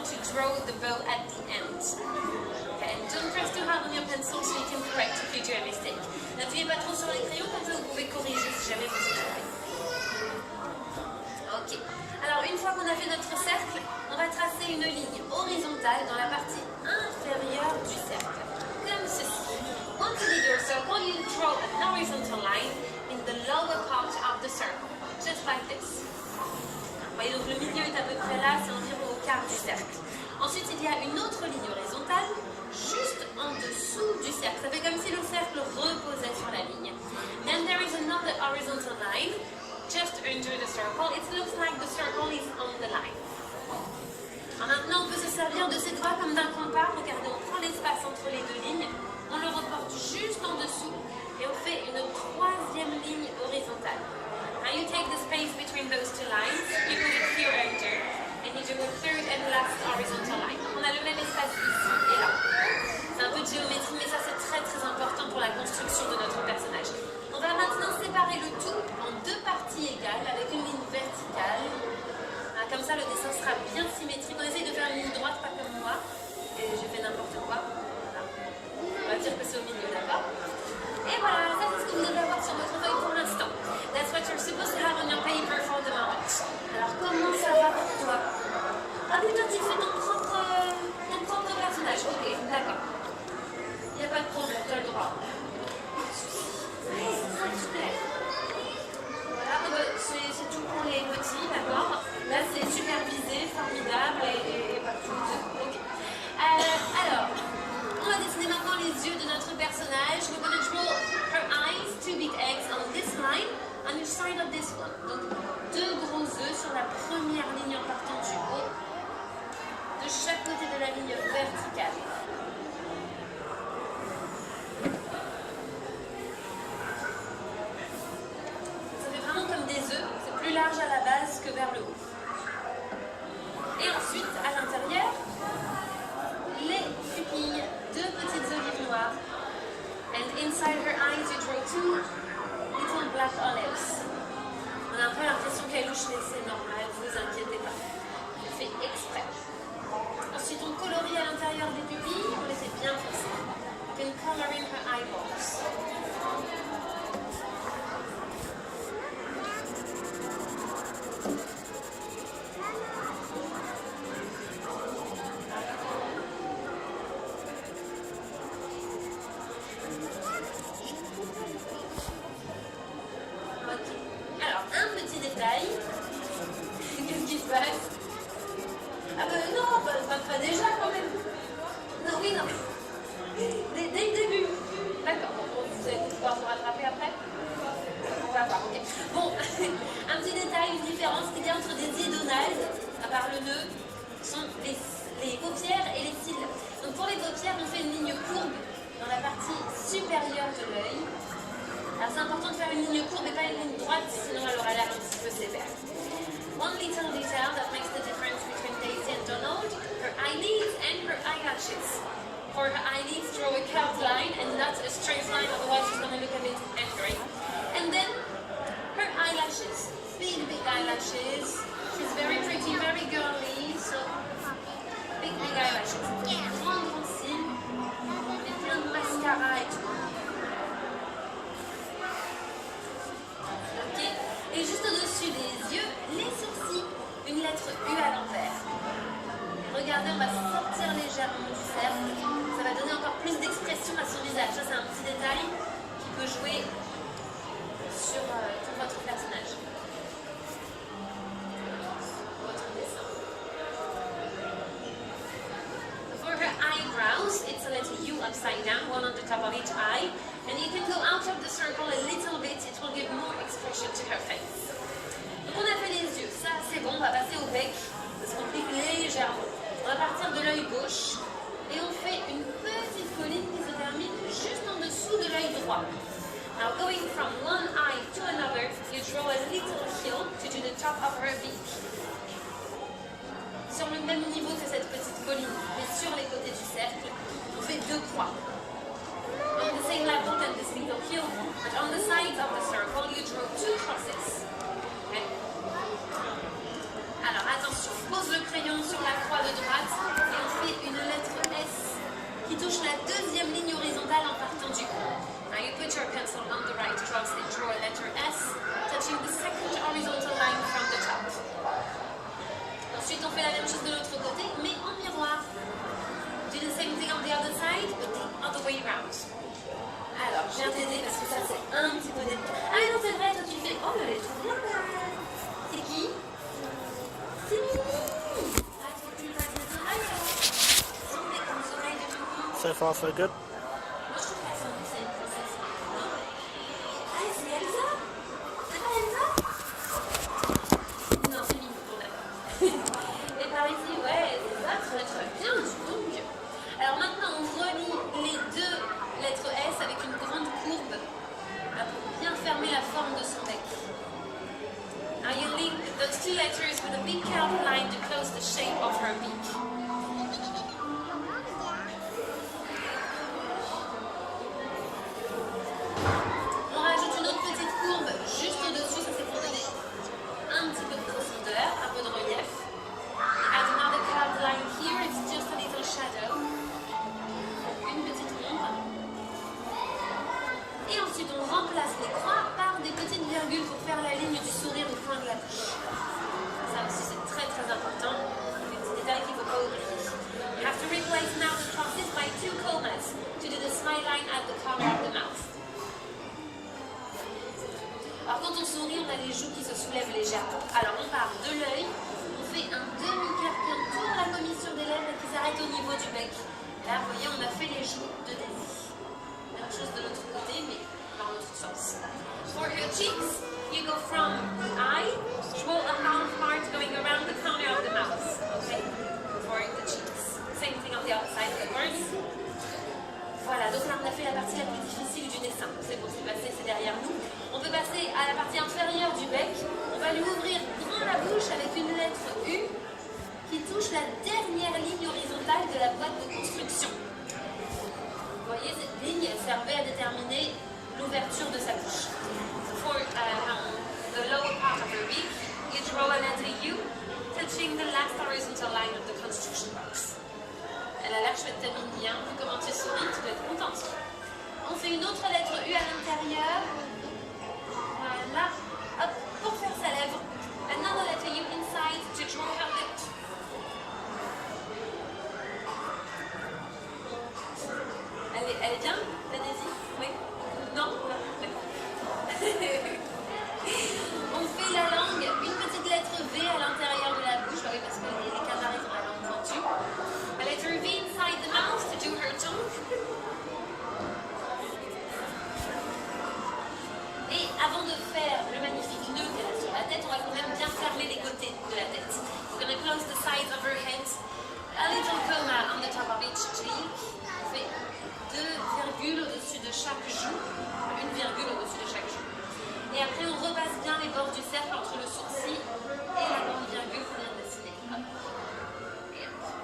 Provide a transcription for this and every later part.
to draw the bow at the end. Okay, and don't press too hard on your pencil so you can correct if you do a mistake. N'appuyez pas trop sur les crayons, comme ça vous pouvez corriger si jamais vous êtes trompé. Ok, alors une fois qu'on a fait notre cercle, on va tracer une ligne horizontale dans la partie inférieure du cercle, comme ceci. Once you did your circle, you draw an horizontal line in the lower part of the circle, just like this. Vous voyez, donc le milieu est à peu près là, c'est environ au quart du cercle. Ensuite, il y a une autre ligne horizontale, juste en dessous du cercle. Ça fait comme si le cercle reposait sur la ligne. Then there is another horizontal line, just under the circle. It looks like the circle is on the line. Alors maintenant, on peut se servir de ses doigts comme d'un compas. Regardez, on prend l'espace entre les deux lignes, on le reporte juste en dessous et on fait une troisième ligne horizontale. Now you take the space between those two lines, you put it here under, and you do a third and last horizontal line. On a le même espace ici et là. C'est un peu de géométrie, mais ça c'est très très important pour la construction de notre personnage. On va maintenant séparer le tout en deux parties égales avec une ligne verticale. Comme ça le dessin sera bien symétrique. On essaye de faire une ligne droite, pas comme moi. Et j'ai fait n'importe quoi. Voilà. On va dire que c'est au milieu, d'accord? Et voilà, ça c'est ce que vous devez avoir sur votre feuille pour l'instant. That's what you're supposed to have on your paper for the moment. Alors comment ça va pour toi? Ah mais toi tu fais ton propre personnage. Ok, d'accord. Il n'y a pas de problème, tu as le droit. Ouais, c'est super. Voilà, c'est tout pour les petits, d'accord? Là c'est supervisé, formidable et pas tout. Ok. Alors, on va dessiner maintenant les yeux de notre personnage. We're going to draw her eyes, two big eggs on this line, on each side of this one. Donc, deux gros œufs sur la première ligne en partant du haut, de chaque côté de la ligne verticale. Ça fait vraiment comme des œufs, c'est plus large à la base que vers le haut. Et ensuite, à l'intérieur, les pupilles, deux petites olives noires. And inside her eyes, you draw two little black olives. On a un peu l'impression qu'elle louche, mais c'est normal, ne vous inquiétez pas. Je fais exprès. Ensuite, on colorie à l'intérieur des pupilles, on les fait bien foncées. You can color in her eyeballs. Qu'est-ce qui se passe? Ah ben non, pas déjà quand même. Non, oui, non. Dès le début. D'accord, bon, vous allez pouvoir vous rattraper après? On va voir, ok. Bon, un petit détail, une différence qu'il y a entre des yeux Donald, à part le nœud, sont les paupières et les cils. Donc pour les paupières, on fait une ligne courbe dans la partie supérieure de l'œil. Alors c'est important de faire une ligne courbe et pas une ligne droite, sinon elle aura l'air un petit peu sévère. One little detail that makes the difference between Daisy and Donald, her eyelids and her eyelashes. For her eyelids, draw a curved line and not a straight line, otherwise she's going to look a bit angry. And then her eyelashes, big eyelashes. She's very pretty, very girly, so big eyelashes. Grand cils, et plein de mascara et tout. Et juste au-dessus des yeux, les sourcils, une lettre U à l'envers. Regardez, on va sortir légèrement du cercle. Ça va donner encore plus d'expression à son visage. Ça, c'est un petit détail qui peut jouer sur tout votre personnage. Votre dessin. For her eyebrows, it's a letter U upside down, one on the top of each eye. And you can go out of the circle a little bit, it will give more expression to her face. Donc on a fait les yeux, ça c'est bon, on va passer au bec, ça se complique légèrement. On va partir de l'œil gauche et on fait une petite colline qui se termine juste en dessous de l'œil droit. Now going from one eye to another, you draw a little hill to do the top of her beak. Sur le même niveau que cette petite colline, mais sur les côtés du cercle, on fait deux croix. On the same level than this little hill, but on the sides of the circle, you draw two crosses. Okay? Alors attention, pose le crayon sur la croix de droite la deuxième ligne horizontale en partant du haut. Now you put your pencil on the right cross and draw a letter S, touching the second horizontal line from the top. Ensuite, on fait la même chose de l'autre côté, mais en miroir. Do the same thing on the other side, but the other way around. Alors, je viens t'aider parce que ça c'est un petit peu délicat. Ah mais non, c'est vrai, toi tu fais. Oh, mais elle est trop bien. C'est qui? C'est Mimi. Ah, tu vas te dire. Sans des grandes oreilles de tout. So far, so good. Moi, je trouve qu'elle sent que c'est une princesse. Ah, c'est Elsa? C'est pas Elsa? Non, c'est Mimi pour d'accord. Et par ici, ouais, c'est ça, très très bien, du coup. Alors maintenant, on relie les deux lettres S avec une grande courbe pour bien fermer la forme de son bec. Now you link those two letters with a big curved line to close the shape of her beak. On rajoute une autre petite courbe juste au-dessus, ça c'est pour donner un petit peu de profondeur, un peu de relief. Add another curved line here, it's just a little shadow. Une petite ombre. Et ensuite on remplace les croix par des petites virgules pour faire la ligne du sourire au coin de la bouche. Ça aussi c'est très très important. C'est un petit détail qu'il ne faut pas oublier. You have to replace now the crosses by two commas to do the smile line at the corner of the mouth. Alors quand on sourit, on a les joues qui se soulèvent légèrement. Alors on part de l'œil, on fait un demi-quart qui entoure la commissure des lèvres et qui s'arrête au niveau du bec. Là, vous voyez, on a fait les joues de Daisy. Même chose de l'autre côté, mais dans l'autre sens. For your cheeks, you go from eye, draw a half part going around the corner of the mouth. Okay? For the cheeks. Same thing on the outside, of course. Voilà, donc là, on a fait la partie la plus difficile du dessin. C'est bon, c'est passé, c'est derrière nous. On peut passer à la partie inférieure du bec. On va lui ouvrir grand la bouche avec une lettre U qui touche la dernière ligne horizontale de la boîte de construction. Vous voyez, cette ligne, elle servait à déterminer l'ouverture de sa bouche. For the lower part of her beak, you draw a letter U, touching the last horizontal line of the construction box. Elle a l'air chouette, ta Mimi, hein. Vu comment tu souris, tu dois être contente. On fait une autre lettre U à l'intérieur. Voilà. Hop, pour faire sa lèvre. Another letter U inside to draw her lip. Elle est bien, la Daisy? Oui? Non? On fait la langue, une petite lettre V à l'intérieur de la bouche, oui, parce que les canards ils ont la langue pointue. A letter V inside the mouth to do her tongue. Et avant de faire le magnifique nœud qu'elle a sur la tête, on va quand même bien fermer les côtés de la tête. We're going to close the sides of her head. A little comma on the top of each cheek. On fait 2 virgules au-dessus de chaque joue. Une virgule au-dessus de chaque joue. Et après, on repasse bien les bords du cercle entre le sourcil et la grande virgule qu'on vient de dessiner.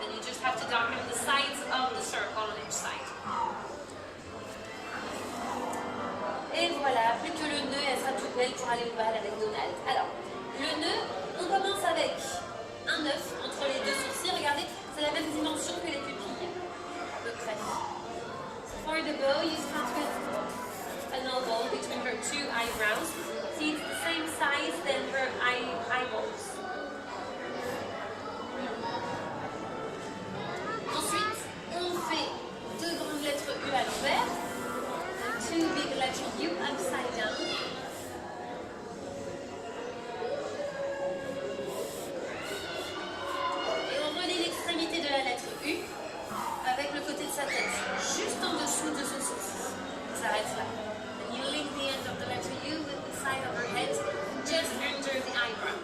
Then you just have to darken the sides of the circle on each side. Et voilà, plus que le nœud, elle sera toute belle pour aller au bal avec Donald. Alors, le nœud, on commence avec un œuf entre les deux sourcils. Regardez, c'est la même dimension que les pupilles, à peu près. For the bow, you start with an oval between her two eyebrows. See, it's the same size than her eyeballs. Ensuite, on fait 2 grandes lettres U à l'envers. 2 big letters U upside down. Et on relie l'extrémité de la lettre U avec le côté de sa tête, juste en dessous de ce sourcil. On s'arrête là. And you link the end of the letter U with the side of her head, just under the eyebrow.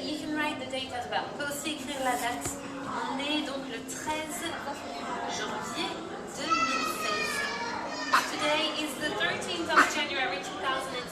you can write the date as well. On peut aussi écrire la date. On est donc le 13 janvier 2016. Today is the 13th of January 2016.